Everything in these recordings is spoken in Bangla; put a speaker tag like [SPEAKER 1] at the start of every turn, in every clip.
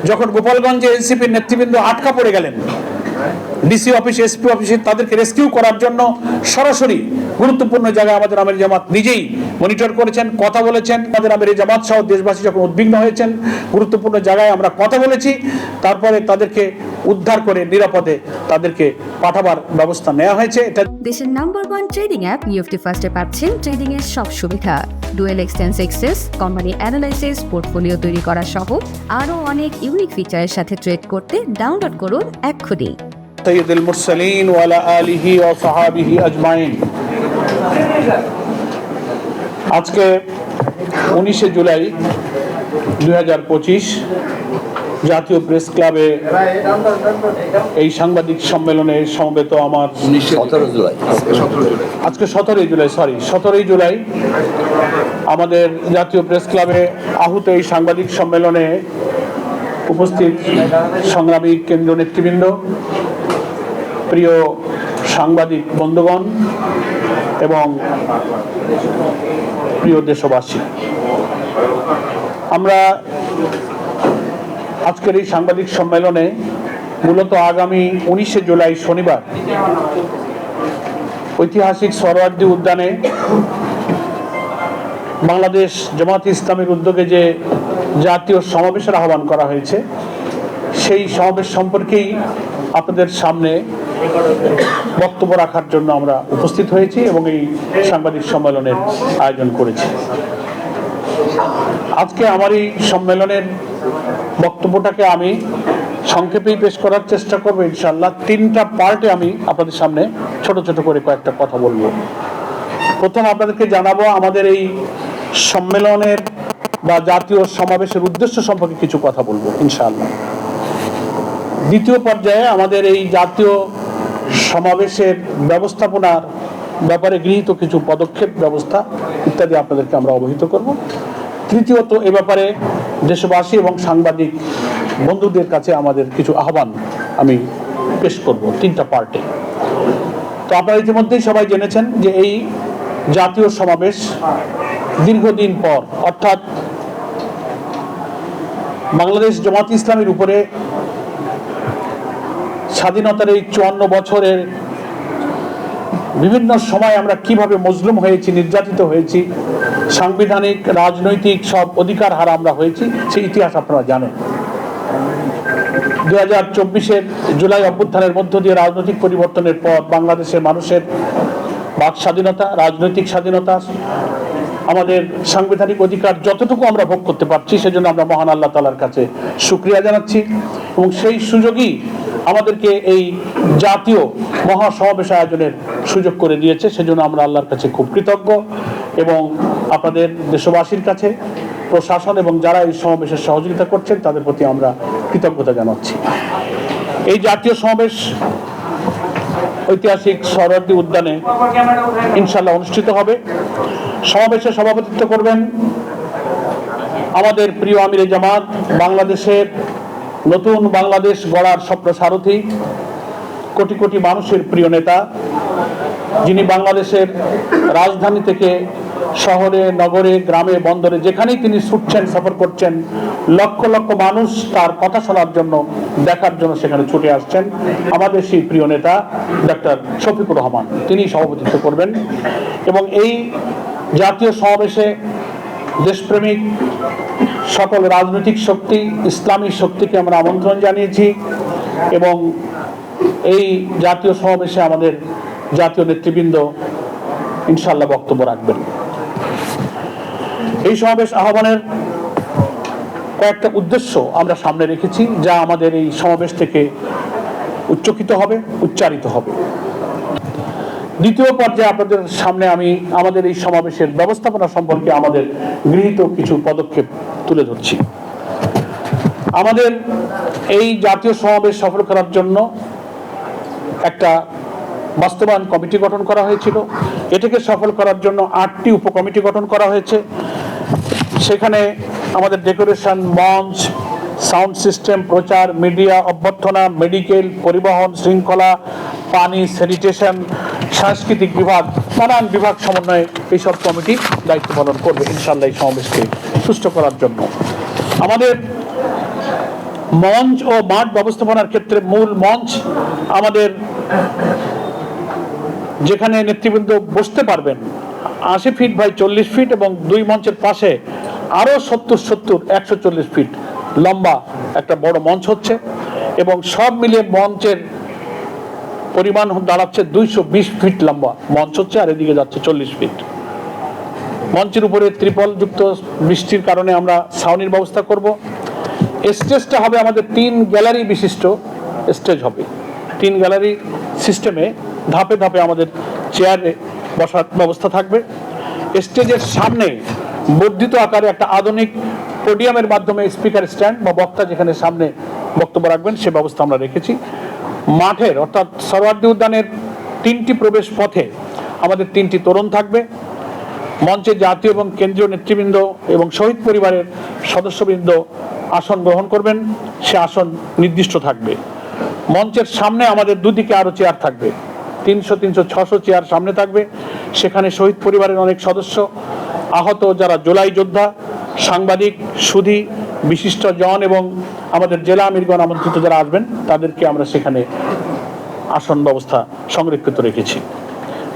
[SPEAKER 1] যখন গোপালগঞ্জে এনসিপির নেতৃবৃন্দ আটকা পড়ে গেলেন ডিসি অফিস, এসপি অফিসে, তাদেরকে রেস্কিউ করার জন্য সরাসরি গুরুত্বপূর্ণ জায়গায় আমাদের আমির জামাত নিজেই মনিটর করেছেন, কথা বলেছেন। আমাদের আমির জামাত সহ দেশবাসী যখন উদ্বিগ্ন হয়েছেন, গুরুত্বপূর্ণ জায়গায় আমরা কথা বলেছি, তারপরে তাদেরকে উদ্ধার করে নিরাপদে তাদেরকে পাঠাবার ব্যবস্থা নেওয়া হয়েছে। এটা
[SPEAKER 2] দেশের নাম্বার 1 ট্রেডিং অ্যাপ নিফটি ফার্স্টে পাচ্ছেন ট্রেডিং এর সব সুবিধা, dual exchange access, company analysis, portfolio তৈরি করা সহ আরও অনেক ইউনিক ফিচারের সাথে ট্রেড করতে ডাউনলোড করুন এক্ষুনি।
[SPEAKER 1] সৈয়দুল মুরসালিন ওয়া আলা আলিহি ওয়া সাহাবিহি আজমাইন। আজকে 19শে জুলাই 2025 জাতীয় প্রেস ক্লাবে এই সাংবাদিক সম্মেলনে সমবেত আমার আজকে 17ই জুলাই আমাদের জাতীয় প্রেস ক্লাবে আহুত এই সাংবাদিক সম্মেলনে উপস্থিত সংগ্রামী কেন্দ্র নেতৃবৃন্দ, প্রিয় সাংবাদিক বন্ধুগণ এবং প্রিয় দেশবাসী, আমরা আজকের এই সাংবাদিক সম্মেলনে মূলত আগামী 19শে জুলাই শনিবার ঐতিহাসিক সোহরাওয়ার্দী উদ্যানে বাংলাদেশ জামাত ইসলামীর উদ্যোগে যে জাতীয় সমাবেশের আহ্বান করা হয়েছে, সেই সমাবেশ সম্পর্কেই আপনাদের সামনে বক্তব্য রাখার জন্য আমরা উপস্থিত হয়েছি এবং এই সাংবাদিক সম্মেলনের আয়োজন করেছি। আজকে আমার এই সম্মেলনের বক্তব্যটাকে আমি সংক্ষেপেই পেশ করার চেষ্টা করবো ইনশাআল্লাহ। 3টা পার্টে আমি আপনাদের সামনে ছোট ছোট করে কয়েকটা কথা বলবো। প্রথম আপনাদেরকে জানাবো আমাদের এই সম্মেলনের বা জাতীয় সমাবেশের উদ্দেশ্য সম্পর্কে কিছু কথা বলবো ইনশাআল্লাহ। দ্বিতীয় পর্যায়ে আমাদের এই জাতীয় সমাবেশের ব্যবস্থাপনার ব্যাপারে গৃহীত কিছু পদক্ষেপ, ব্যবস্থা ইত্যাদি আপনাদেরকে আমরা অবহিত করব। তৃতীয়ত এ ব্যাপারে দেশবাসী এবং সাংবাদিক বন্ধুদের কাছে আমাদের কিছু আহ্বান আমি পেশ করব 3টা পার্টে। তো আপনারা ইতিমধ্যেই সবাই জেনেছেন যে এই জাতীয় সমাবেশ দীর্ঘদিন পর, অর্থাৎ বাংলাদেশ জামাত ইসলামীর উপরে স্বাধীনতার এই 54 বছরের বিভিন্ন সময় আমরা কিভাবে মজলুম হয়েছি, নির্যাতিত হয়েছি, সাংবিধানিক রাজনৈতিক সব অধিকার হারা আমরা হয়েছি, সেই ইতিহাস আপনারা জানেন। 2024-এর জুলাই অভ্যুত্থানের মধ্য দিয়ে রাজনৈতিক পরিবর্তনের পর বাংলাদেশের মানুষের বাক স্বাধীনতা, রাজনৈতিক স্বাধীনতা, আমাদের সাংবিধানিক অধিকার যতটুকু আমরা ভোগ করতে পারছি, সেজন্য আমরা মহান আল্লাহ তাআলার কাছে শুকরিয়া জানাচ্ছি এবং সেই সুযোগই আমাদেরকে এই জাতীয় মহাসমাবেশ আয়োজনের সুযোগ করে দিয়েছে। সেজন্য আমরা আল্লাহর কাছে খুব কৃতজ্ঞ এবং আপনাদের দেশবাসীর কাছে, প্রশাসন এবং যারা এই সমাবেশের সহযোগিতা করছেন তাদের প্রতি আমরা কৃতজ্ঞতা জানাচ্ছি। এই জাতীয় সমাবেশ ঐতিহাসিক সোহরাওয়ার্দী উদ্যানে ইনশাআল্লাহ অনুষ্ঠিত হবে। সমাবেশে সভাপতিত্ব করবেন আমাদের প্রিয় আমিরে জামাত, বাংলাদেশের নতুন বাংলাদেশ গড়ার স্বপ্ন সারথী, কোটি কোটি মানুষের প্রিয় নেতা, যিনি বাংলাদেশের রাজধানী থেকে শহরে, নগরে, গ্রামে, বন্দরে যেখানেই তিনি ছুটছেন, সফর করছেন, লক্ষ লক্ষ মানুষ তার কথা শোনার জন্য, দেখার জন্য সেখানে ছুটে আসছেন। আমাদের সেই প্রিয় নেতা ডক্টর শফিকুর রহমান, তিনি সভাপতিত্ব করবেন এবং এই জাতীয় সমাবেশে দেশপ্রেমিক সকল রাজনৈতিক শক্তি, ইসলামী শক্তিকে আমরা আমন্ত্রণ জানিয়েছি এবং এই জাতীয় সমাবেশে আমাদের জাতীয় নেতৃবৃন্দ ইনশাআল্লাহ বক্তব্য রাখবেন। এই সমাবেশ আহ্বানের কয়েকটা উদ্দেশ্য আমরা সামনে রেখেছি, যা আমাদের এই সমাবেশ থেকে উচ্চকিত হবে, উচ্চারিত হবে। দ্বিতীয় পর্যায়ে আপনাদের সামনে আমি আমাদের এই সমাবেশের ব্যবস্থাপনা সম্পর্কে আমাদের গৃহীত কিছু পদক্ষেপ তুলে ধরছি। আমাদের এই জাতীয় সমাবেশ সফল করার জন্য একটা বাস্তবায়ন কমিটি গঠন করা হয়েছিল। এটাকে সফল করার জন্য 8টি উপকমিটি গঠন করা হয়েছে। সেখানে আমাদের ডেকোরেশন, মঞ্চ, সাউন্ড সিস্টেম, প্রচার, মিডিয়া, অভ্যর্থনা, মেডিকেল, পরিবহন, শৃঙ্খলা, পানি, স্যানিটেশন, সাংস্কৃতিক বিভাগ, নানান বিভাগ সমন্বয়ে এইসব কমিটি দায়িত্ব পালন করবে ইনশাআল্লাহ এই সমাবেশকে সুষ্ঠু করার জন্য। আমাদের মঞ্চ ও মাঠ ব্যবস্থাপনার ক্ষেত্রে মূল মঞ্চ আমাদের, যেখানে নেতৃবৃন্দ বসতে পারবেন 80 ফিট বাই 40 ফিট, এবং দুই মঞ্চের পাশে আরো 140 ফিট লম্বা একটা বড় মঞ্চ হচ্ছে, এবং সব মিলিয়ে মঞ্চের পরিমাণ দাঁড়াচ্ছে 220 ফিট লম্বা মঞ্চ হচ্ছে, আর এদিকে যাচ্ছে 40 ফিট। মঞ্চের উপরে ত্রিপল যুক্ত, বৃষ্টির কারণে আমরা ছাউনির ব্যবস্থা করব। স্টেজটা হবে আমাদের 3 গ্যালারি বিশিষ্ট স্টেজ হবে। 3 গ্যালারি সিস্টেমে ধাপে ধাপে আমাদের চেয়ারে বসার ব্যবস্থা থাকবে। স্টেজের সামনে বর্ধিত আকারে একটা আধুনিক পোডিয়ামের মাধ্যমে স্পিকার স্ট্যান্ড বা বক্তা যেখানে সামনে বক্তব্য রাখবেন সে ব্যবস্থা আমরা রেখেছি। মাঠের অর্থাৎ সরোয়ার্দী উদ্যানের 3টি প্রবেশ পথে আমাদের 3টি তোরণ থাকবে। মঞ্চে জাতীয় এবং কেন্দ্রীয় নেতৃবৃন্দ এবং শহীদ পরিবারের সদস্যবৃন্দ আসন গ্রহণ করবেন, সে আসন নির্দিষ্ট থাকবে। মঞ্চের সামনে আমাদের দুদিকে আরো চেয়ার থাকবে, 300, 600 চেয়ার সামনে থাকবে। সেখানে শহীদ পরিবারের অনেক সদস্য, আহত যারা জুলাই যোদ্ধা, সাংবাদিক, সুধী, বিশিষ্ট জন এবং আমাদের জেলা আমিরগণ আমন্ত্রিত যারা আসবেন তাদেরকে আমরা সেখানে আসন ব্যবস্থা সংরক্ষিত রেখেছি।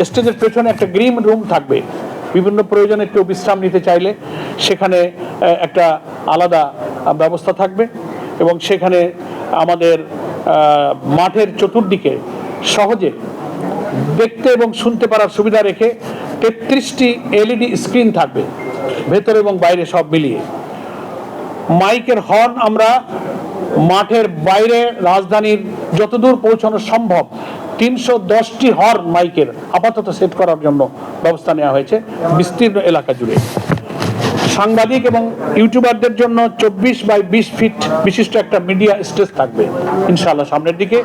[SPEAKER 1] স্টেজের পেছনে একটা গ্রিন রুম থাকবে, বিভিন্ন প্রয়োজনে কেউ বিশ্রাম নিতে চাইলে সেখানে একটা আলাদা ব্যবস্থা থাকবে, এবং সেখানে আমাদের মাঠের চতুর্দিকে সহজে দেখতে এবং শুনতে পারার সুবিধা রেখে 33টি LED স্ক্রিন থাকবে ভেতরে এবং বাইরে সব মিলিয়ে। মাইকের হর্ন আমরা মাঠের বাইরে রাজধানীর যতদূর পৌঁছানো সম্ভব 310টি হর্ন মাইকের আপাতত সেট করার জন্য ব্যবস্থা নেওয়া হয়েছে বিস্তীর্ণ এলাকা জুড়ে। সাংবাদিক এবং ইউটিউবারদের জন্য 24 বাই 20 ফিট বিশিষ্ট একটা মিডিয়া স্টেজ থাকবে ইনশাআল্লাহ সামনের দিকে।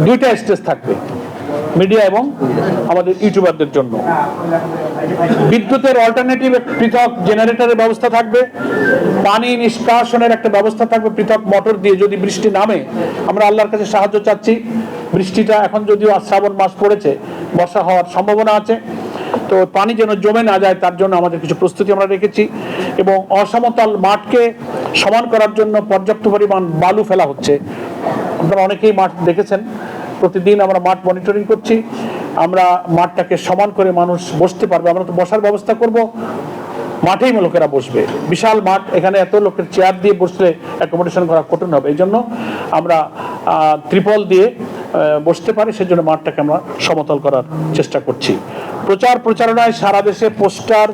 [SPEAKER 1] দুইটা স্টেজ থাকবে মিডিয়া এবং আমাদের ইউটিউবারদের জন্য। বিদ্যুতের অল্টারনেটিভ পৃথক জেনারেটরের ব্যবস্থা থাকবে। পানি নিষ্কাশনের একটা ব্যবস্থা থাকবে পৃথক মোটর দিয়ে, যদি বৃষ্টি নামে। আমরা আল্লাহর কাছে সাহায্য চাচ্ছি। বৃষ্টিটা এখন যদিও শ্রাবণ মাস পড়েছে, বর্ষা হওয়ার সম্ভাবনা আছে, তো পানি যেন জমে না যায় তার জন্য আমাদের কিছু প্রস্তুতি আমরা রেখেছি। এবং অসমতল মাঠকে সমান করার জন্য পর্যাপ্ত পরিমাণ বালু ফেলা হচ্ছে। আপনারা অনেকেই মাঠ দেখেছেন, প্রতিদিন আমরা মাঠ মনিটরিং করছি। আমরা মাঠটাকে সমান করে মানুষ বসতে পারবে, আমরা তো বসার ব্যবস্থা করব, মাঠেই লোকেরা বসবে। বিশাল মাঠ, এখানে এত লোকের চেয়ার দিয়ে বসলে অ্যাকোমোডেশন করা কঠিন হবে, এই জন্য আমরা ত্রিপল দিয়ে বসতে পারি, সেজন্য মাঠটাকে আমরা সমতল করার চেষ্টা করছি। প্রচার প্রচারণায় সারা দেশে পোস্টার,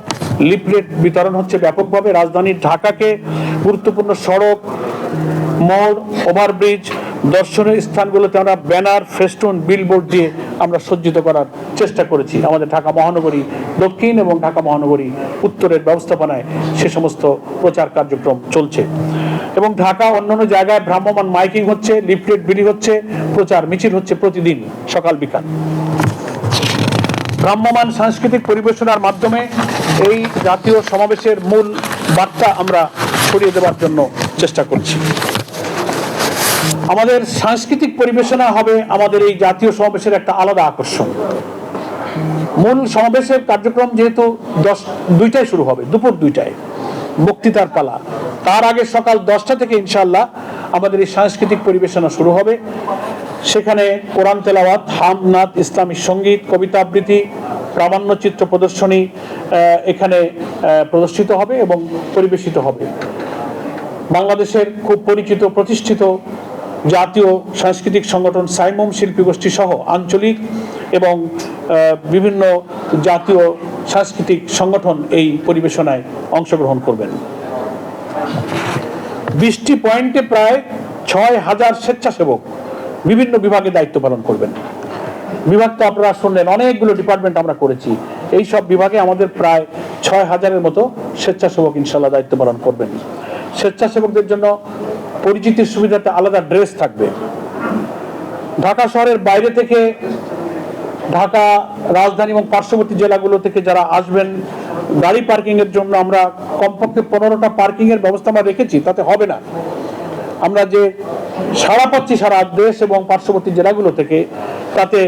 [SPEAKER 1] লিফলেট বিতরণ হচ্ছে ব্যাপকভাবে। রাজধানীর ঢাকাকে গুরুত্বপূর্ণ সড়ক, মোড়, ওভারব্রিজ, দর্শনীয় স্থানগুলোতে আমরা ব্যানার, ফেস্টুন, বিলবোর্ড দিয়ে আমরা সজ্জিত করার চেষ্টা করেছি। আমাদের ঢাকা মহানগরী দক্ষিণ এবং ঢাকা মহানগরী উত্তরের ব্যবস্থাপনায় সে সমস্ত প্রচার কার্যক্রম চলছে। এবং ঢাকা অন্যান্য জায়গায় ভ্রাম্যমাণ মাইকিং হচ্ছে, লিফলেট বিলি হচ্ছে, প্রচার মিছিল হচ্ছে প্রতিদিন সকাল বিকাল। ভ্রাম্যমাণ সাংস্কৃতিক পরিবেশনার মাধ্যমে এই জাতীয় সমাবেশের মূল বার্তা আমরা ছড়িয়ে দেওয়ার জন্য চেষ্টা করছি। আমাদের সাংস্কৃতিক পরিবেশনা হবে আমাদের এই জাতীয় সমাবেশের একটা আলাদা আকর্ষণ। মূল সমাবেশের কার্যক্রম যেহেতু 2টায় শুরু হবে, দুপুর 2টায় বক্তৃতার পালা, তার আগে সকাল 10টা থেকে ইনশাআল্লাহ আমাদের এই সাংস্কৃতিক পরিবেশনা শুরু হবে। সেখানে কোরআন তেলাওয়াত, হামনাত, ইসলামী সঙ্গীত, কবিতা আবৃত্তি, প্রামাণ্য চিত্র প্রদর্শনী এখানে প্রদর্শিত হবে এবং পরিবেশিত হবে। বাংলাদেশের খুব পরিচিত প্রতিষ্ঠিত জাতীয় সাংস্কৃতিক সংগঠন সাইমুম শিল্পী গোষ্ঠী সহ আঞ্চলিক এবং বিভিন্ন জাতীয় সাংস্কৃতিক সংগঠন এই পরিবেশনায় অংশগ্রহণ করবেন। 20টি পয়েন্টে প্রায় 6000 স্বেচ্ছাসেবক বিভিন্ন বিভাগে দায়িত্ব পালন করবেন। বিভাগ তো আপনারা শুনলেন, অনেকগুলো ডিপার্টমেন্ট আমরা করেছি। এই সব বিভাগে আমাদের প্রায় 6000-এর মতো স্বেচ্ছাসেবক ইনশাআল্লাহ দায়িত্ব পালন করবেন। স্বেচ্ছাসেবকদের জন্য পরিচিতির সুবিধাতে আলাদা ড্রেস থাকবে। ঢাকা শহরের বাইরে থেকে, ঢাকা রাজধানী এবং পার্শ্ববর্তী জেলাগুলো থেকে যারা আসবেন, গাড়ি পার্কিং এর জন্য আমরা কমপক্ষে 15টা পার্কিং এর ব্যবস্থা আমরা রেখেছি। তাতে হবে না, আমরা যে সারা পাচ্ছি সারা দেশ এবং পার্শ্ববর্তী জেলাগুলো থেকে, তাতে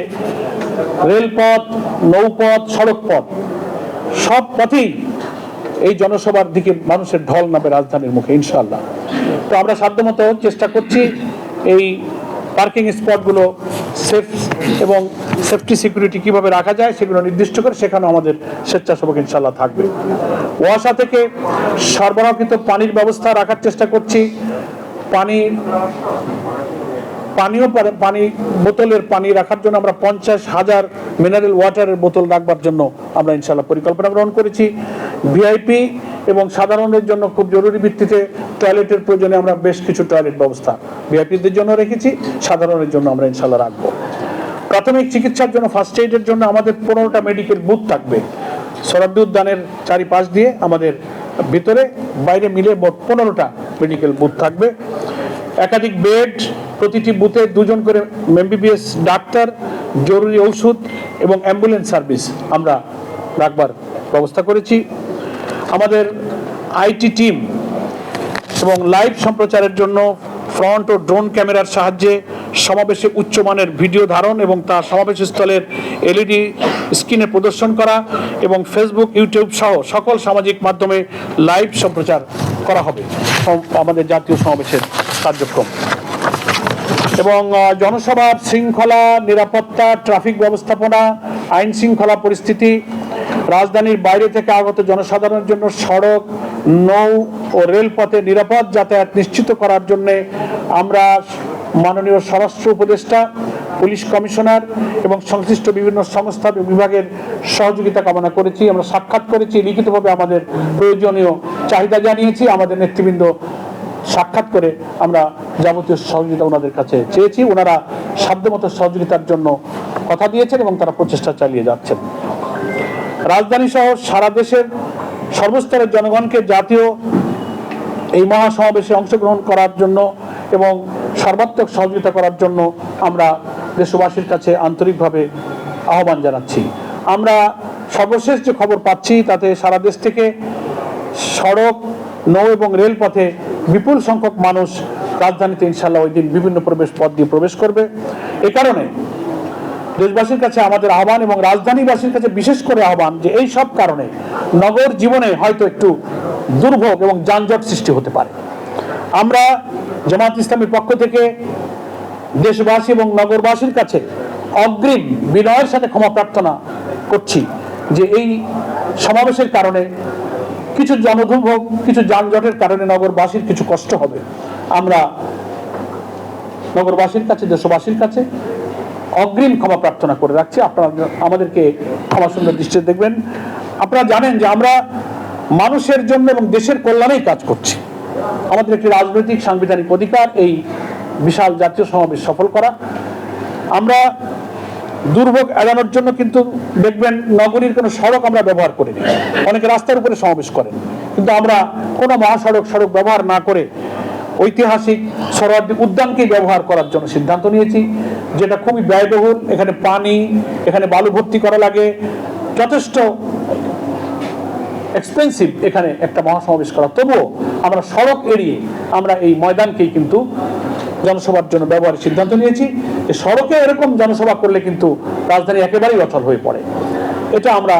[SPEAKER 1] রেলপথ, নৌপথ, সড়ক পথ সব পথেই এই জনসভার দিকে মানুষের ঢল নামবে রাজধানীর মুখে ইনশাআল্লাহ। তো আমরা সাধ্যমতো চেষ্টা করছি এই পার্কিং স্পটগুলো সেফ এবং সেফটি সিকিউরিটি কিভাবে রাখা যায় সেগুলো নির্দিষ্ট করে সেখানে আমাদের স্বেচ্ছাসেবক ইনশাআল্লাহ থাকবে। ওয়াসা থেকে সরবরাহকৃত পানির ব্যবস্থা রাখার চেষ্টা করছি। পানি বোতলের পানি রাখার জন্য আমরা 50,000 মিনারেল ওয়াটারের বোতল রাখবার জন্য আমরা ইনশাআল্লাহ পরিকল্পনা গ্রহণ করেছি। ভিআইপি এবং সাধারণের জন্য খুব জরুরি ভিত্তিতে টয়লেটের প্রয়োজনে আমরা বেশ কিছু টয়লেট ব্যবস্থা ভিআইপিদের জন্য রেখেছি, সাধারণের জন্য আমরা ইনশাআল্লাহ রাখবো। প্রাথমিক চিকিৎসার জন্য ফার্স্ট এইডের জন্য আমাদের 15টা মেডিকেল বুথ থাকবে সোহরাওয়ার্দী উদ্যানের চারিপাশ দিয়ে, আমাদের ভিতরে বাইরে মিলে মোট 15টা মেডিকেল বুথ থাকবে। একাধিক বেড, প্রতিটি বুথে 2 জন করে এমবিবিএস ডাক্তার, জরুরি ঔষধ এবং অ্যাম্বুলেন্স সার্ভিস আমরা রাখবার ব্যবস্থা করেছি। আমাদের আইটি টিম এবং লাইভ সম্প্রচারের জন্য ফ্রন্ট ও ড্রোন ক্যামেরার সাহায্যে সমাবেশে উচ্চমানের ভিডিও ধারণ এবং তা সমাবেশস্থলের এলইডি স্ক্রিনে প্রদর্শন করা এবং ফেসবুক, ইউটিউব সহ সকল সামাজিক মাধ্যমে লাইভ সম্প্রচার করা হবে আমাদের জাতীয় সমাবেশের কার্যক্রম। এবং জনসভার শৃঙ্খলা, নিরাপত্তা, ট্রাফিক ব্যবস্থাপনা, আইন শৃঙ্খলা পরিস্থিতি, রাজধানীর বাইরে থেকে আগত জনসাধারণের জন্য সড়ক, নৌ ও রেলপথে নিরাপদ যাতায়াত নিশ্চিত করার জন্য আমরা মাননীয় স্বরাষ্ট্র উপদেষ্টা, পুলিশ কমিশনার এবং সংশ্লিষ্ট বিভিন্ন সংস্থা বিভাগের সহযোগিতা কামনা করেছি। আমরা সাক্ষাৎ করেছি, লিখিতভাবে আমাদের প্রয়োজনীয় চাহিদা জানিয়েছি। আমাদের নেতৃবৃন্দ সাক্ষাৎ করে আমরা যাবতীয় সহযোগিতা ওনাদের কাছে চেয়েছি। ওনারা সাধ্যমতো সহযোগিতার জন্য কথা দিয়েছেন এবং তারা প্রচেষ্টা চালিয়ে যাচ্ছেন। রাজধানী সহ সারা দেশের সর্বস্তরের জনগণকে জাতীয় এই মহাসমাবেশে অংশগ্রহণ করার জন্য এবং সর্বাত্মক সহযোগিতা করার জন্য আমরা দেশবাসীর কাছে আন্তরিকভাবে আহ্বান জানাচ্ছি। আমরা সর্বশেষ যে খবর পাচ্ছি তাতে সারা দেশ থেকে সড়ক, নৌ এবং রেলপথে বিপুল সংখ্যক মানুষ রাজধানীতে ইনশাআল্লাহ ওই দিন বিভিন্ন প্রবেশ পথ দিয়ে প্রবেশ করবে। এ কারণে দেশবাসীর কাছে আমাদের আহ্বান এবং রাজধানীবাসীর কাছে বিশেষ করে আহ্বান যে এই সব কারণে নগর জীবনে হয়তো একটু দুর্ভোগ এবং যানজট সৃষ্টি হতে পারে। আমরা জামাত ইসলামীর পক্ষ থেকে দেশবাসী এবং নগরবাসীর কাছে অগ্রিম বিনয়ের সাথে ক্ষমা প্রার্থনা করছি যে এই সমাবেশের কারণে কিছু জনদুর্ভোগ, কিছু যানজটের কারণে নগরবাসীর কিছু কষ্ট হবে। আমরা নগরবাসীর কাছে, দেশবাসীর কাছে অগ্রিম ক্ষমা প্রার্থনা করে রাখছি। আপনারা আমাদেরকে ক্ষমা সুন্দর দৃষ্টিতে দেখবেন। আপনারা জানেন যে আমরা মানুষের জন্য এবং দেশের কল্যাণেই কাজ করছি। আমাদের একটি রাজনৈতিক সাংবিধানিক অধিকার এই বিশাল জাতীয় সমাবেশ সফল করা। আমরা দুর্ভোগ এড়ানোর জন্য কিন্তু দেখবেন নগরীর কোনো সড়ক আমরা ব্যবহার করিনি, অনেকে রাস্তার উপরে সমাবেশ করেন, কিন্তু আমরা কোনো সড়ক ব্যবহার না করে ঐতিহাসিক সোহরাওয়ার্দী উদ্যানকেই ব্যবহার করার জন্য সিদ্ধান্ত নিয়েছি, যেটা খুবই ব্যয়বহুল। এখানে পানি, এখানে বালু ভর্তি করা লাগে, যথেষ্ট এক্সপেন্সিভ এখানে একটা মহাসমাবেশ করা। তবুও আমরা সড়ক এড়িয়ে আমরা এই ময়দানকেই কিন্তু জনসভার জন্য ব্যবহারের সিদ্ধান্ত নিয়েছি। সড়কে এরকম জনসভা করলে কিন্তু রাজধানী একেবারেই অচল হয়ে পড়ে। এটা আমরা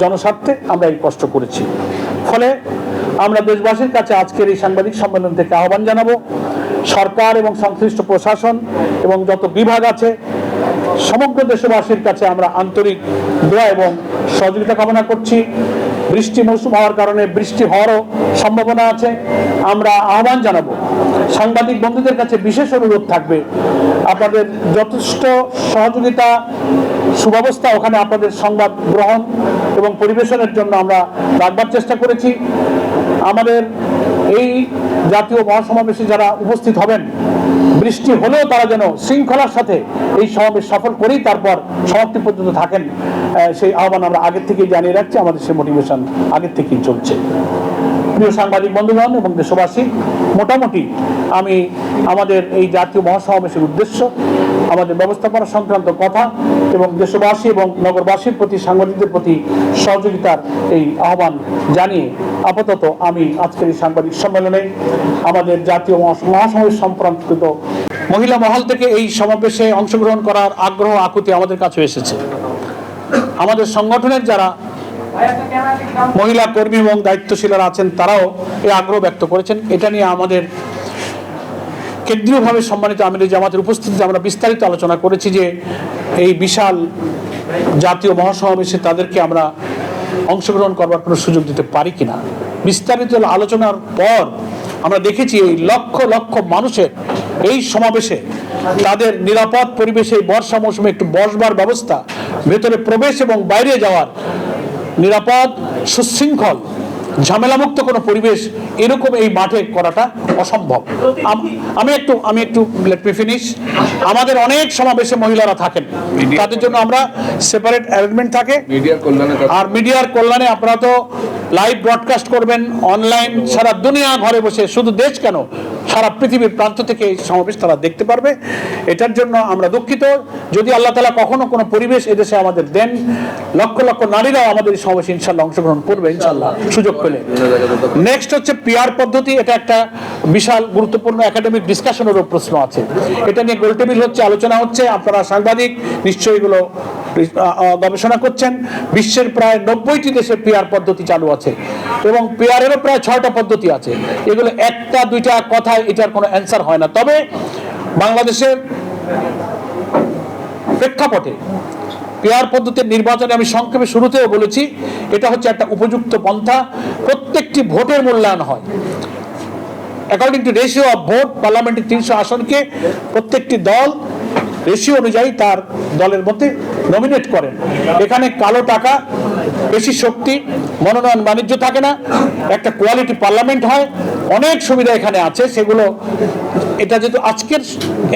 [SPEAKER 1] জনস্বার্থে আমরা এই কষ্ট করেছি। ফলে আমরা দেশবাসীর কাছে আজকের এই সাংবাদিক সম্মেলন থেকে আহ্বান জানাবো, সরকার এবং সংশ্লিষ্ট প্রশাসন এবং যত বিভাগ আছে সমগ্র দেশবাসীর কাছে আমরা আন্তরিক দোয়া এবং সহযোগিতা কামনা করছি। বৃষ্টি মৌসুম হওয়ার কারণে বৃষ্টি হওয়ারও সম্ভাবনা আছে। আমরা আহ্বান জানাবো, সাংবাদিক বন্ধুদের কাছে বিশেষ অনুরোধ থাকবে, আপনাদের যথেষ্ট সহযোগিতা, সুব্যবস্থা ওখানে আপনাদের সংবাদ গ্রহণ এবং পরিবেশনের জন্য আমরা রাখবার চেষ্টা করেছি। আমাদের এই জাতীয় মহাসমাবেশে যারা উপস্থিত হবেন, বৃষ্টি হলেও তারা যেন শৃঙ্খলার সাথে এই সমাবেশ সফল করেই তারপর সমাপ্তি পর্যন্ত থাকেন, সেই আহ্বান আমরা আগের থেকেই জানিয়ে রাখছি। আমাদের সেই মোটিভেশন আগের থেকেই চলছে। প্রিয় সাংবাদিক বন্ধুগণ এবং দেশবাসী, মোটামুটি আমি আমাদের এই জাতীয় মহাসমাবেশের উদ্দেশ্য, আমাদের ব্যবস্থাপনা সংক্রান্ত কথা এবং দেশবাসী এবং নগরবাসীর প্রতি, সাংবাদিকদের প্রতি সহযোগিতার এই আহ্বান জানিয়ে আপাতত আমি আজকের এই সাংবাদিক সম্মেলনে আমাদের জাতীয় মহাসমাবেশ সম্পর্কিত মহিলা মহল থেকে এই সমাবেশে অংশগ্রহণ করার আগ্রহ আকুতি আমাদের কাছে এসেছে। আমাদের সংগঠনের যারা মহিলা কর্মী এবং দায়িত্বশীলরা আছেন, তারাও এই আগ্রহ ব্যক্ত করেছেন। এটা নিয়ে আমাদের কেন্দ্রীয়ভাবে সম্মানিত আমিরে জামাতের উপস্থিতিতে আমরা বিস্তারিত আলোচনা করেছি যে এই বিশাল জাতীয় মহাসমাবেশে তাদেরকে আমরা অংশগ্রহণ করবার কোনো সুযোগ দিতে পারি কিনা। বিস্তারিত আলোচনার পর আমরা দেখেছি এই লক্ষ লক্ষ মানুষের এই সমাবেশে তাদের নিরাপদ পরিবেশে এই বর্ষা মৌসুমে একটু বসবার ব্যবস্থা, ভেতরে প্রবেশ এবং বাইরে যাওয়ার নিরাপদ, সুশৃঙ্খল, ঝামেলামুক্ত কোনো পরিবেশ এরকম এই মাঠে করাটা অসম্ভব। আমি একটু লেট মি ফিনিশ। আমাদের অনেক সমাবেশে মহিলারা থাকেন, তাদের জন্য আমরা সেপারেট অ্যারেঞ্জমেন্ট থাকে। আর মিডিয়ার কল্যাণে আপনারা তো লাইভ ব্রডকাস্ট করবেন অনলাইন, সারা দুনিয়া ঘরে বসে, শুধু দেশ কেন সারা পৃথিবীর প্রান্ত থেকে এই সমাবেশ তারা দেখতে পারবে। এটার জন্য আমরা দুঃখিত। যদি আল্লাহ তাআলা কখনো কোনো পরিবেশ এদেশে আমাদের দেন, লক্ষ লক্ষ নারীরাও আমাদের এই সমাবেশে ইনশাল্লাহ অংশগ্রহণ করবে ইনশাল্লাহ সুযোগ পেলে। নেক্সট হচ্ছে পিআর পদ্ধতি। এটা একটা বিশাল গুরুত্বপূর্ণ একাডেমিক ডিসকাশনেরও প্রশ্ন আছে। এটা নিয়ে গোলটেবিল হচ্ছে, আলোচনা হচ্ছে। আপনারা সাংবাদিক নিশ্চয়ই এগুলো গবেষণা করছেন। বিশ্বের প্রায় 90টি দেশে পিআর পদ্ধতি চালু আছে এবং পিআরেরও প্রায় 6টা পদ্ধতি আছে। এগুলো একটা দুইটা কথায় এটার কোনো অ্যান্সার হয় না। তবে বাংলাদেশের প্রেক্ষাপটে পিআর পদ্ধতির নির্বাচনে আমি সংক্ষেপে শুরুতেও বলেছি, এটা হচ্ছে একটা উপযুক্ত পন্থা। প্রত্যেকটি ভোটের মূল্যায়ন হয় according to ratio of vote. পার্লামেন্টের 300 আসনকে প্রত্যেকটি দল রেশিও অনুযায়ী তার দলের মধ্যে নমিনেট করেন। এখানে কালো টাকা, বেশি শক্তি, মনোনয়ন বাণিজ্য থাকে না, একটা কোয়ালিটি পার্লামেন্ট হয়, অনেক সুবিধা এখানে আছে। সেগুলো এটা যেহেতু আজকের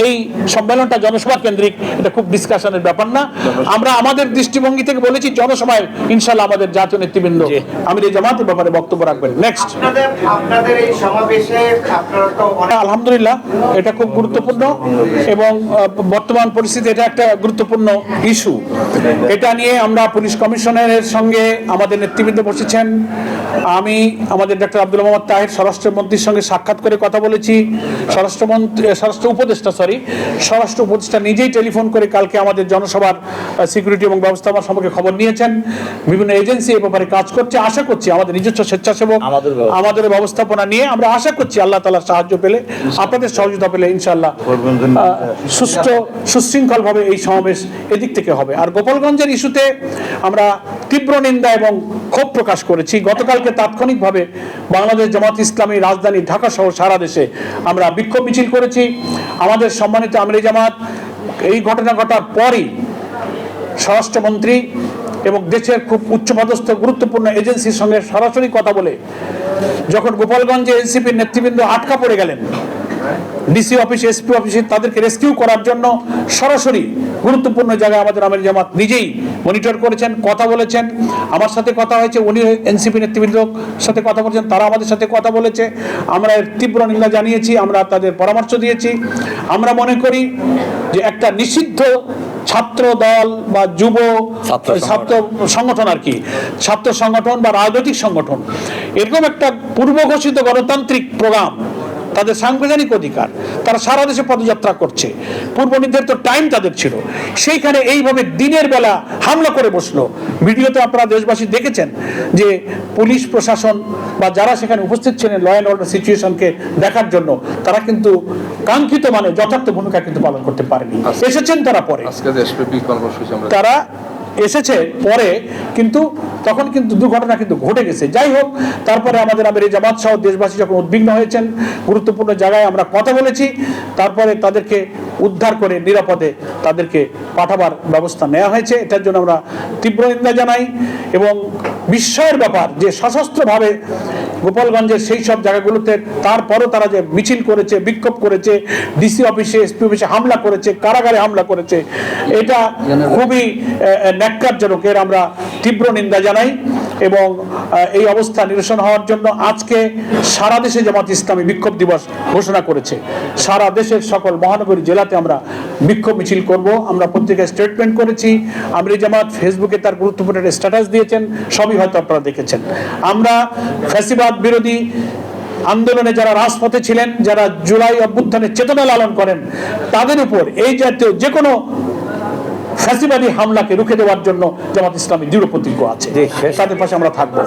[SPEAKER 1] এই সম্মেলনটা জনসভা কেন্দ্রিক, এটা খুব ডিসকাশনের ব্যাপার না। আমরা আমাদের দৃষ্টিভঙ্গি থেকে বলেছি জনসভায় ইনশাল্লাহ আমাদের জাতীয় নেতৃবৃন্দ আমিরে জামাতের ব্যাপারে বক্তব্য রাখবেন। নেক্সট,
[SPEAKER 3] আপনাদের এই সমাবেশে আপনারা তো
[SPEAKER 1] আলহামদুলিল্লাহ এটা খুব গুরুত্বপূর্ণ এবং বর্তমান পরিস্থিতি এটা একটা গুরুত্বপূর্ণ ইস্যু। এটা নিয়ে আমরা পুলিশ কমিশনারের সঙ্গে আমাদের নেতৃবৃন্দ বসেছেন। আমি আমাদের ডক্টর আব্দুল মোহাম্মদ তাহের স্বরাষ্ট্রমন্ত্রীর সঙ্গে সাক্ষাৎ করে কথা বলেছি। স্বরাষ্ট্র উপদেষ্টা নিজেই টেলিফোন করে কালকে আমাদের জনসভার সিকিউরিটি এবং ব্যবস্থাপনা সম্পর্কে খবর নিয়েছেন। বিভিন্ন এজেন্সি এ ব্যাপারে কাজ করছে। আশা করছি আমাদের নিজস্ব স্বেচ্ছাসেবক আমাদের ব্যবস্থাপনা নিয়ে আমরা আশা করছি আল্লাহ তাআলার সাহায্য পেলে, আপনাদের সহযোগিতা পেলে ইনশাআল্লাহ সুশৃঙ্খলভাবে এই সমাবেশ এদিক থেকে হবে। আর গোপালগঞ্জের ইস্যুতে আমরা তীব্র নিন্দা এবং ক্ষোভ প্রকাশ করেছি। গতকালকে তাৎক্ষণিকভাবে বাংলাদেশ জামাত ইসলামী রাজধানী ঢাকা সহ সারা দেশে আমরা বিক্ষোভ মিছিল করেছি। আমাদের সম্মানিত আমিরে জামাত এই ঘটনা ঘটার পরই স্বরাষ্ট্রমন্ত্রী এবং দেশের খুব উচ্চপদস্থ গুরুত্বপূর্ণ এজেন্সির সঙ্গে সরাসরি কথা বলে, যখন গোপালগঞ্জে এনসিপির নেতৃবৃন্দ আটকা পড়ে গেলেন ডিসি অফিস, এসপি অফিসে, তাদেরকে রেস্কিউ করার জন্য সরাসরি গুরুত্বপূর্ণ জায়গায় আমাদের আমির জামাত নিজেই মনিটর করেছেন, কথা বলেছেন। আমার সাথে কথা হয়েছে, উনি এনসিপি নেতৃবৃন্দর সাথে কথা বলেছেন, তারা আমাদের সাথে কথা বলেছে। আমরা এর তীব্র নিন্দা জানিয়েছি, আমরা তাদের পরামর্শ দিয়েছি। আমরা মনে করি যে একটা নিষিদ্ধ ছাত্র দল বা যুব ছাত্র সংগঠন, আর কি ছাত্র সংগঠন বা রাজনৈতিক সংগঠন, এরকম একটা পূর্ব ঘোষিত গণতান্ত্রিক প্রোগ্রাম, তাদের সাংবিধানিক অধিকার, তারা সারা দেশে পদযাত্রা করছে, পূর্ব নির্ধারিত টাইম তাদের ছিল, সেইখানে এইভাবে দিনের বেলা হামলা করে বসলো। ভিডিওতে আপনারা দেশবাসী দেখেছেন যে পুলিশ প্রশাসন বা যারা সেখানে উপস্থিত ছিলেন ল অ্যান্ড অর্ডার সিচুয়েশনকে দেখার জন্য, তারা কিন্তু কাঙ্ক্ষিত মানে যথার্থ ভূমিকা কিন্তু পালন করতে পারেনি। এসেছেন তারা পরে, তারা এসেছে পরে, কিন্তু তখন কিন্তু দুর্ঘটনা কিন্তু ঘটে গেছে। যাই হোক, তারপরে আমাদের আমিরে জামাত সহ দেশবাসী যখন উদ্বিগ্ন হয়েছেন, গুরুত্বপূর্ণ জায়গায় আমরা কথা বলেছি, তারপরে তাদেরকে উদ্ধার করে নিরাপদে তাদেরকে পাঠাবার ব্যবস্থা নেওয়া হয়েছে। এটার জন্য আমরা তীব্র নিন্দা জানাই এবং বিস্ময়ের ব্যাপার যে সশস্ত্রভাবে গোপালগঞ্জের সেই সব জায়গাগুলোতে তারপরও তারা যে মিছিল করেছে, বিক্ষোভ করেছে, ডিসি অফিসে, এসপি অফিসে হামলা করেছে, কারাগারে হামলা করেছে, এটা খুবই ন্যাক্কারজনক। এর আমরা তীব্র নিন্দা জানাই এবং এই অবস্থা নিরসন হওয়ার জন্য আজকে সারা দেশে জামাত ইসলামী বিক্ষোভ দিবস ঘোষণা করেছে। সারা দেশের সকল মহানগরী জেলাতে আমরা বিক্ষোভ মিছিল করব। আমরা পত্রিকায় স্টেটমেন্ট করেছি, আমিরে জামাত ফেসবুকে তার গুরুত্বপূর্ণ স্ট্যাটাস দিয়েছেন, সবই হয়তো আপনারা দেখেছেন। আমরা ফ্যাসিবাদ বিরোধী আন্দোলনে যারা রাজপথে ছিলেন, যারা জুলাই অভ্যুত্থানের চেতনা লালন করেন, তাদের উপর এই জাতীয় যে কোনো ফ্যাসিবাদী হামলাকে রুখে দেওয়ার জন্য জামাত ইসলামী দৃঢ় প্রতিজ্ঞ আছে।
[SPEAKER 4] জি, শেষ।
[SPEAKER 1] তাদের পাশে আমরা থাকবো।